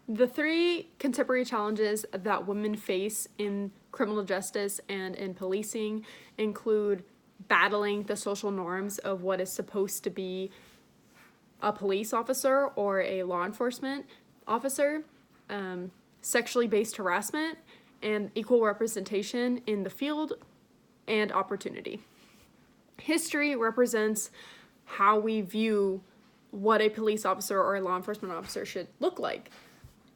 The three contemporary challenges that women face in criminal justice and in policing include battling the social norms of what is supposed to be a police officer or a law enforcement officer, sexually based harassment, and equal representation in the field and opportunity. History represents how we view what a police officer or a law enforcement officer should look like.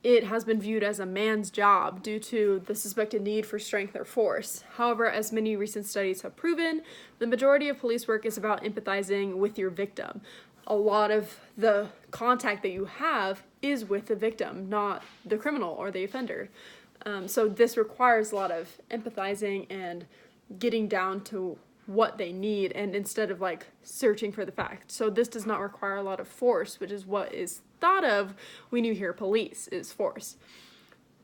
It has been viewed as a man's job due to the suspected need for strength or force. However, as many recent studies have proven, the majority of police work is about empathizing with your victim. A lot of the contact that you have is with the victim, not the criminal or the offender. So this requires a lot of empathizing and getting down to what they need, and instead of like searching for the fact. So this does not require a lot of force, which is what is thought of when you hear police, is force.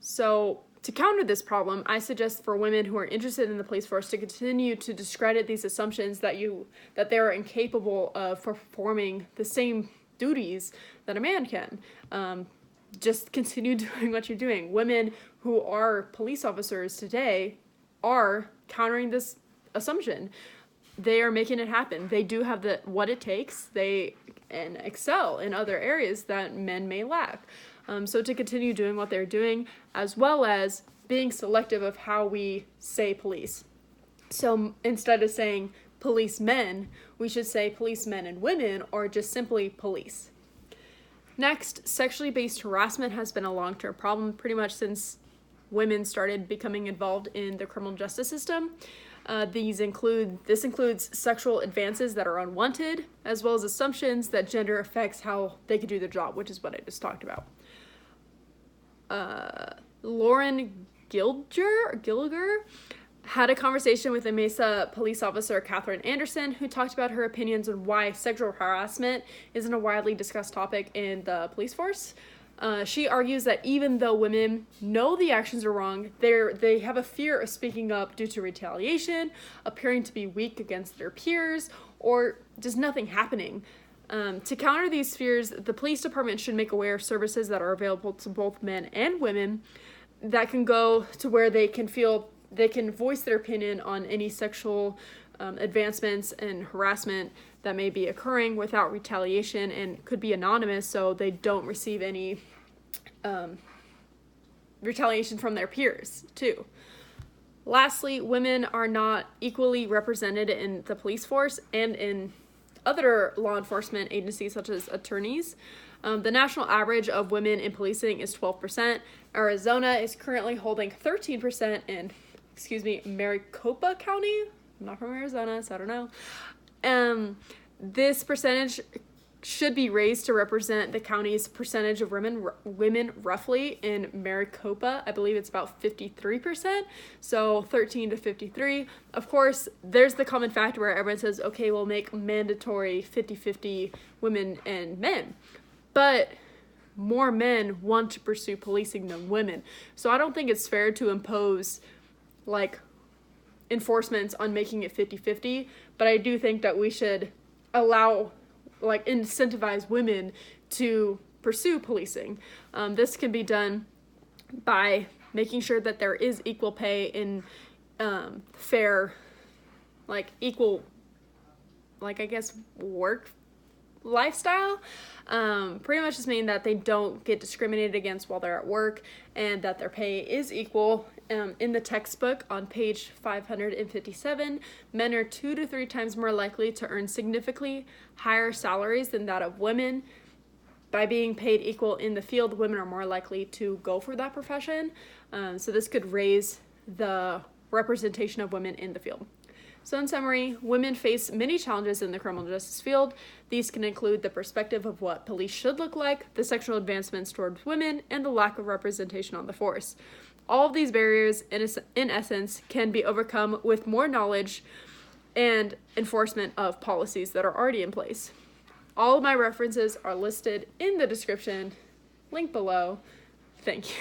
So to counter this problem, I suggest for women who are interested in the police force to continue to discredit these assumptions that they are incapable of performing the same duties that a man can. Just continue doing what you're doing. Women who are police officers today are countering this assumption. They are making it happen. They do have what it takes. They excel in other areas that men may lack. So to continue doing what they're doing, as well as being selective of how we say police. So instead of saying policemen, we should say policemen and women, or just simply police. Next, sexually based harassment has been a long-term problem pretty much since women started becoming involved in the criminal justice system. This includes sexual advances that are unwanted, as well as assumptions that gender affects how they could do their job, which is what I just talked about. Lauren Gilger had a conversation with a Mesa police officer, Catherine Anderson, who talked about her opinions on why sexual harassment isn't a widely discussed topic in the police force. She argues that even though women know the actions are wrong, they have a fear of speaking up due to retaliation, appearing to be weak against their peers, or just nothing happening. To counter these fears, the police department should make aware of services that are available to both men and women that can go to where they can voice their opinion on any sexual advancements and harassment that may be occurring without retaliation, and could be anonymous so they don't receive any retaliation from their peers too. Lastly, women are not equally represented in the police force and in other law enforcement agencies such as attorneys. The national average of women in policing is 12%. Arizona is currently holding 13% in Maricopa County. I'm not from Arizona, so I don't know. This percentage should be raised to represent the county's percentage of women roughly. In Maricopa, I believe it's about 53%, so 13 to 53. Of course, there's the common factor where everyone says, okay, we'll make mandatory 50-50 women and men. But more men want to pursue policing than women. So I don't think it's fair to impose enforcements on making it 50-50, but I do think that we should incentivize women to pursue policing. This can be done by making sure that there is equal pay in fair, equal, work lifestyle. Pretty much just mean that they don't get discriminated against while they're at work, and that their pay is equal. In the textbook on page 557, men are 2 to 3 times more likely to earn significantly higher salaries than that of women. By being paid equal in the field, women are more likely to go for that profession. So this could raise the representation of women in the field. So in summary, women face many challenges in the criminal justice field. These can include the perspective of what police should look like, the sexual advancements towards women, and the lack of representation on the force. All of these barriers, in essence, can be overcome with more knowledge and enforcement of policies that are already in place. All of my references are listed in the description, link below. Thank you.